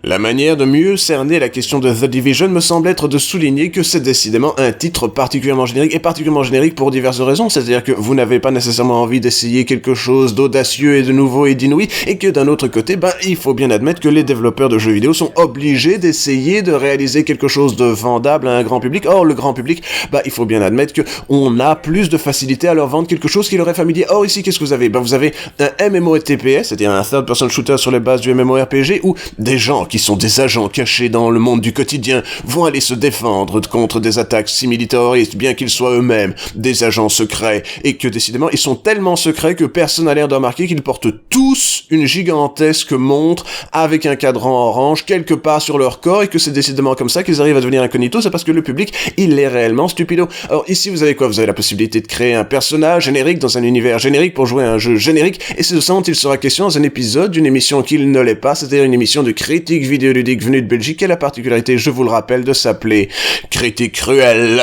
La manière de mieux cerner la question de The Division me semble être de souligner que c'est décidément un titre particulièrement générique, et particulièrement générique pour diverses raisons, c'est-à-dire que vous n'avez pas nécessairement envie d'essayer quelque chose d'audacieux et de nouveau et d'inouï, et que d'un autre côté, il faut bien admettre que les développeurs de jeux vidéo sont obligés d'essayer de réaliser quelque chose de vendable à un grand public. Or, le grand public, il faut bien admettre que on a plus de facilité à leur vendre quelque chose qui leur est familier. Or, ici, qu'est-ce que vous avez? Vous avez un MMORPG, c'est-à-dire un third-person shooter sur les bases du MMORPG, où des gens qui sont des agents cachés dans le monde du quotidien vont aller se défendre contre des attaques simili-terroristes, bien qu'ils soient eux-mêmes des agents secrets, et que décidément ils sont tellement secrets que personne n'a l'air de remarquer qu'ils portent tous une gigantesque montre avec un cadran orange quelque part sur leur corps, et que c'est décidément comme ça qu'ils arrivent à devenir incognito. C'est parce que le public, il est réellement stupido. Alors ici, vous avez quoi? Vous avez la possibilité de créer un personnage générique dans un univers générique pour jouer à un jeu générique, et c'est de ça dont il sera question dans un épisode d'une émission qui ne l'est pas, c'est-à-dire une émission de critique vidéoludique venue de Belgique, qui a la particularité, je vous le rappelle, de s'appeler Critique Cruelle.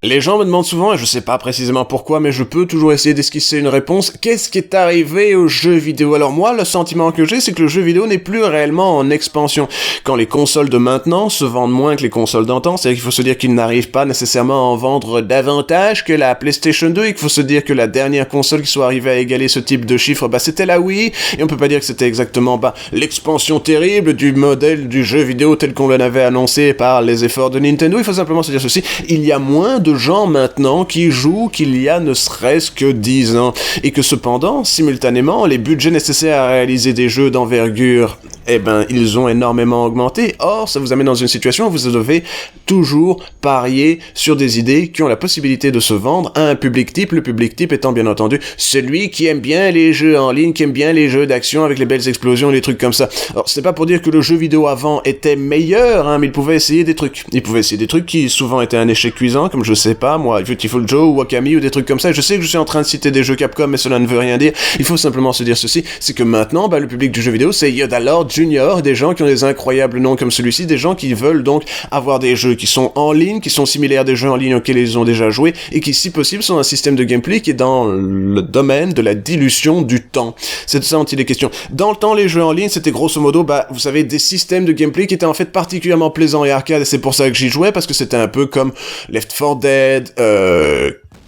Les gens me demandent souvent, et je sais pas précisément pourquoi, mais je peux toujours essayer d'esquisser une réponse, qu'est-ce qui est arrivé au jeu vidéo? Alors moi, le sentiment que j'ai, c'est que le jeu vidéo n'est plus réellement en expansion. Quand les consoles de maintenant se vendent moins que les consoles d'antan, c'est-à-dire qu'il faut se dire qu'ils n'arrivent pas nécessairement à en vendre davantage que la PlayStation 2, et qu'il faut se dire que la dernière console qui soit arrivée à égaler ce type de chiffre, c'était la Wii, et on peut pas dire que c'était exactement l'expansion terrible du modèle du jeu vidéo tel qu'on l'avait annoncé par les efforts de Nintendo. Il faut simplement se dire ceci, il y a moins de gens maintenant qui jouent qu'il y a ne serait-ce que 10 ans, et que cependant, simultanément, les budgets nécessaires à réaliser des jeux d'envergure, ils ont énormément augmenté. Or, ça vous amène dans une situation où vous devez toujours parier sur des idées qui ont la possibilité de se vendre à un public type, le public type étant bien entendu celui qui aime bien les jeux en ligne, qui aime bien les jeux d'action avec les belles explosions, les trucs comme ça. Alors, c'est pas pour dire que le jeu vidéo avant était meilleur, mais il pouvait essayer des trucs. Il pouvait essayer des trucs qui souvent étaient un échec cuisant, comme je sais pas, moi, Beautiful Joe ou Wakami ou des trucs comme ça. Je sais que je suis en train de citer des jeux Capcom, mais cela ne veut rien dire. Il faut simplement se dire ceci, c'est que maintenant, le public du jeu vidéo, c'est Yoda Lord Junior, des gens qui ont des incroyables noms comme celui-ci, des gens qui veulent donc avoir des jeux qui sont en ligne, qui sont similaires à des jeux en ligne auxquels ils ont déjà joué, et qui, si possible, sont un système de gameplay qui est dans le domaine de la dilution du temps. C'est de ça dont il est question. Dans le temps, les jeux en ligne, c'était grosso modo, vous savez, des systèmes de gameplay qui étaient en fait particulièrement plaisants et arcades, et c'est pour ça que j'y jouais, parce que c'était un peu comme Left 4 Dead,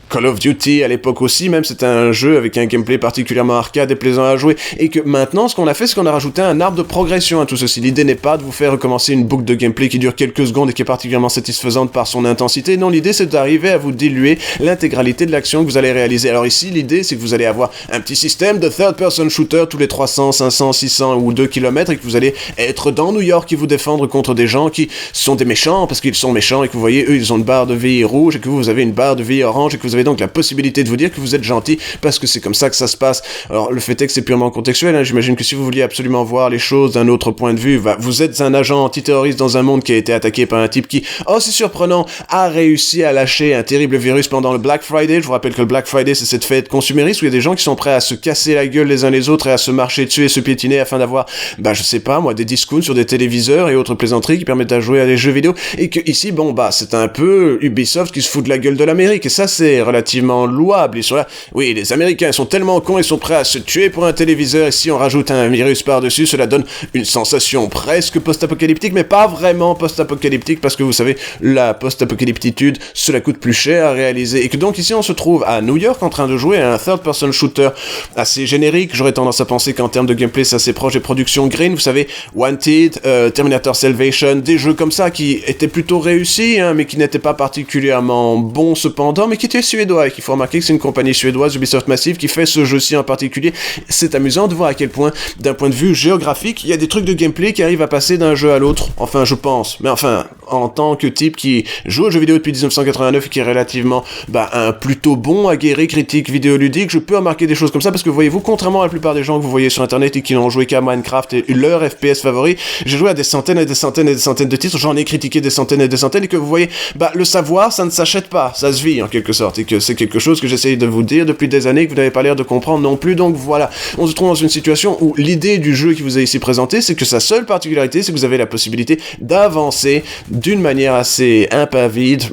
Call of Duty à l'époque aussi, même c'était un jeu avec un gameplay particulièrement arcade et plaisant à jouer, et que maintenant ce qu'on a fait, c'est qu'on a rajouté un arbre de progression à tout ceci. L'idée n'est pas de vous faire recommencer une boucle de gameplay qui dure quelques secondes et qui est particulièrement satisfaisante par son intensité. Non, l'idée c'est d'arriver à vous diluer l'intégralité de l'action que vous allez réaliser. Alors ici, l'idée c'est que vous allez avoir un petit système de third person shooter tous les 300, 500, 600 ou 2 km, et que vous allez être dans New York et vous défendre contre des gens qui sont des méchants parce qu'ils sont méchants, et que vous voyez, eux ils ont une barre de vie rouge et que vous avez une barre de vie orange, et que vous avez donc la possibilité de vous dire que vous êtes gentil parce que c'est comme ça que ça se passe. Alors le fait est que c'est purement contextuel, j'imagine que si vous vouliez absolument voir les choses d'un autre point de vue, vous êtes un agent antiterroriste dans un monde qui a été attaqué par un type qui, c'est surprenant, a réussi à lâcher un terrible virus pendant le Black Friday. Je vous rappelle que le Black Friday, c'est cette fête consumériste où il y a des gens qui sont prêts à se casser la gueule les uns les autres et à se marcher dessus et se piétiner afin d'avoir, je sais pas moi, des discounts sur des téléviseurs et autres plaisanteries qui permettent à jouer à des jeux vidéo, et que ici, c'est un peu Ubisoft qui se fout de la gueule de l'Amérique, et ça c'est relativement louable. Ils sont là, oui, les Américains sont tellement cons, ils sont prêts à se tuer pour un téléviseur, et si on rajoute un virus par-dessus, cela donne une sensation presque post-apocalyptique, mais pas vraiment post-apocalyptique, parce que vous savez, la post-apocalyptitude, cela coûte plus cher à réaliser, et que donc ici on se trouve à New York en train de jouer à un third-person shooter assez générique. J'aurais tendance à penser qu'en termes de gameplay, c'est assez proche des productions Green, vous savez, Wanted, Terminator Salvation, des jeux comme ça qui étaient plutôt réussis, mais qui n'étaient pas particulièrement bons cependant, mais qui étaient suédois et qu'il faut remarquer que c'est une compagnie suédoise, Ubisoft Massive, qui fait ce jeu-ci en particulier. C'est amusant de voir à quel point, d'un point de vue géographique, il y a des trucs de gameplay qui arrivent à passer d'un jeu à l'autre. Enfin, je pense. Mais enfin, en tant que type qui joue aux jeux vidéo depuis 1989 et qui est relativement, un plutôt bon, aguerri, critique vidéoludique, je peux remarquer des choses comme ça parce que voyez-vous, contrairement à la plupart des gens que vous voyez sur internet et qui n'ont joué qu'à Minecraft et leur FPS favori, j'ai joué à des centaines et des centaines et des centaines de titres, j'en ai critiqué des centaines et des centaines et que vous voyez, le savoir, ça ne s'achète pas, ça se vit en quelque sorte et que c'est quelque chose que j'essaye de vous dire depuis des années que vous n'avez pas l'air de comprendre non plus. Donc voilà, on se trouve dans une situation où l'idée du jeu qui vous est ici présenté, c'est que sa seule particularité, c'est que vous avez la possibilité d'avancer d'une manière assez impavide.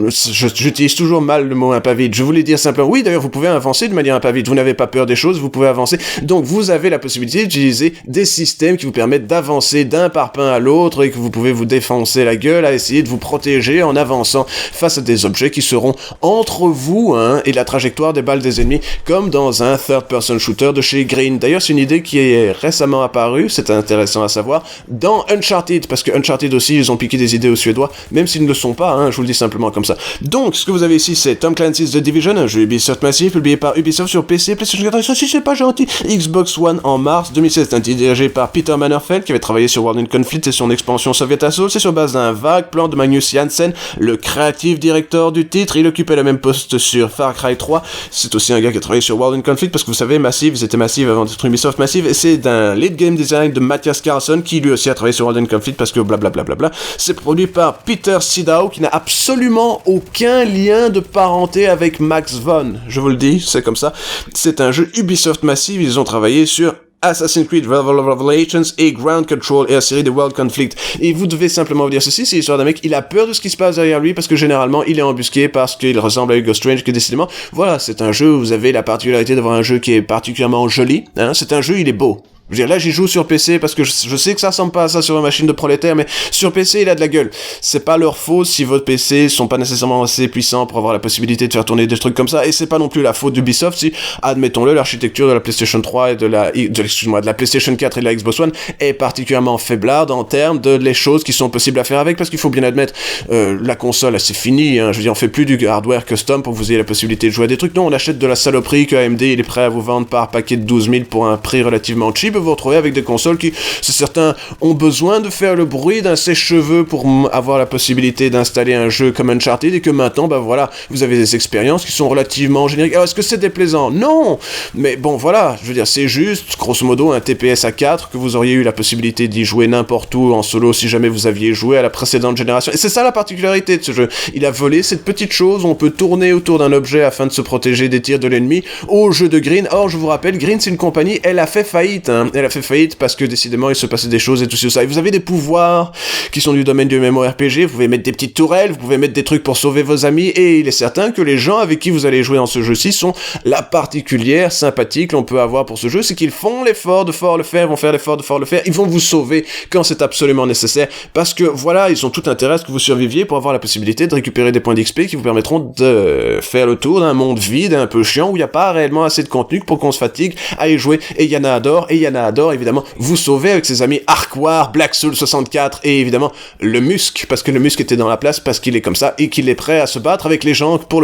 J'utilise toujours mal le mot impavide. Je voulais dire simplement, oui, d'ailleurs, vous pouvez avancer de manière impavide. Vous n'avez pas peur des choses, vous pouvez avancer. Donc, vous avez la possibilité d'utiliser des systèmes qui vous permettent d'avancer d'un parpaing à l'autre et que vous pouvez vous défoncer la gueule à essayer de vous protéger en avançant face à des objets qui seront entre vous et la trajectoire des balles des ennemis, comme dans un third-person shooter de chez Green. D'ailleurs, c'est une idée qui est récemment apparue, c'est intéressant à savoir, dans Uncharted, parce que Uncharted aussi, ils ont piqué des idées aux Suédois, même s'ils ne le sont pas, je vous le dis simplement comme ça. Donc, ce que vous avez ici, c'est Tom Clancy's The Division, un jeu Ubisoft Massive, publié par Ubisoft sur PC, PlayStation 4, ça si c'est pas gentil, Xbox One en mars 2016, dirigé par Peter Mannerfeld, qui avait travaillé sur World in Conflict et son expansion Soviet Assault. C'est sur base d'un vague plan de Magnus Jansen, le creative director du titre. Il occupait le même poste sur Far Cry 3. C'est aussi un gars qui a travaillé sur World in Conflict, parce que vous savez, Massive, ils étaient Massive avant d'être Ubisoft Massive, et c'est d'un lead game design de Matthias Carlson, qui lui aussi a travaillé sur World in Conflict, parce que blablabla. C'est produit par Peter Sidao, qui n'a absolument aucun lien de parenté avec Max Von. Je vous le dis, c'est comme ça. C'est un jeu Ubisoft Massive, ils ont travaillé sur Assassin's Creed Revelations et Ground Control et la série de World Conflict. Et vous devez simplement vous dire ceci, c'est l'histoire d'un mec, il a peur de ce qui se passe derrière lui parce que généralement il est embusqué parce qu'il ressemble à Hugo Strange, que décidément, voilà, c'est un jeu où vous avez la particularité d'avoir un jeu qui est particulièrement joli, c'est un jeu, il est beau. Je veux dire, là, j'y joue sur PC parce que je sais que ça ressemble pas à ça sur une machine de prolétaire, mais sur PC, il a de la gueule. C'est pas leur faute si votre PC sont pas nécessairement assez puissants pour avoir la possibilité de faire tourner des trucs comme ça, et c'est pas non plus la faute d'Ubisoft si, admettons-le, l'architecture de la PlayStation 3 et de la PlayStation 4 et de la Xbox One est particulièrement faiblarde en termes de les choses qui sont possibles à faire avec, parce qu'il faut bien admettre, la console, c'est fini, je veux dire, on fait plus du hardware custom pour que vous ayez la possibilité de jouer à des trucs. Non, on achète de la saloperie que AMD, il est prêt à vous vendre par paquet de 12 000 pour un prix relativement cheap. Vous retrouver avec des consoles qui, c'est certain, ont besoin de faire le bruit d'un sèche-cheveux pour avoir la possibilité d'installer un jeu comme Uncharted, et que maintenant, voilà, vous avez des expériences qui sont relativement génériques. Alors, est-ce que c'est déplaisant? Non! Mais bon, voilà, je veux dire, c'est juste, grosso modo, un TPS à 4, que vous auriez eu la possibilité d'y jouer n'importe où en solo si jamais vous aviez joué à la précédente génération. Et c'est ça la particularité de ce jeu. Il a volé cette petite chose où on peut tourner autour d'un objet afin de se protéger des tirs de l'ennemi au jeu de Green. Or, je vous rappelle, Green, c'est une compagnie, elle a fait faillite, Elle a fait faillite parce que décidément il se passait des choses et tout ça. Et vous avez des pouvoirs qui sont du domaine du MMORPG, vous pouvez mettre des petites tourelles, vous pouvez mettre des trucs pour sauver vos amis, et il est certain que les gens avec qui vous allez jouer dans ce jeu-ci sont la particulière sympathie que l'on peut avoir pour ce jeu, c'est qu'ils font l'effort de fort le faire, vont faire l'effort de fort le faire, ils vont vous sauver quand c'est absolument nécessaire, parce que voilà, ils ont tout intérêt à ce que vous surviviez pour avoir la possibilité de récupérer des points d'XP qui vous permettront de faire le tour d'un monde vide, un peu chiant, où il n'y a pas réellement assez de contenu pour qu'on se fatigue à y jouer, et Yana adore évidemment vous sauver avec ses amis Arkwar, Black Soul 64 et évidemment le Musc, parce que le Musc était dans la place, parce qu'il est comme ça et qu'il est prêt à se battre avec les gens pour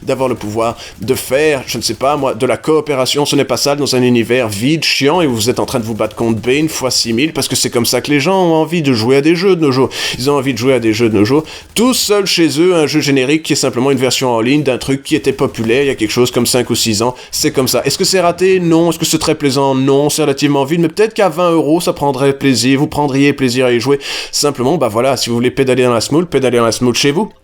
d'avoir le pouvoir de faire, je ne sais pas moi, de la coopération. Ce n'est pas ça dans un univers vide, chiant, et vous êtes en train de vous battre contre Bane fois 6000, parce que c'est comme ça que les gens ont envie de jouer à des jeux de nos jours. Ils ont envie de jouer à des jeux de nos jours, tout seul chez eux, un jeu générique qui est simplement une version en ligne d'un truc qui était populaire il y a quelque chose comme 5 ou 6 ans. C'est comme ça. Est-ce que c'est raté? Non. Est-ce que c'est très plaisant? Non. C'est relativement vide, mais peut-être qu'à 20€, ça prendrait plaisir, vous prendriez plaisir à y jouer. Simplement, voilà, si vous voulez pédaler dans la smooth chez vous.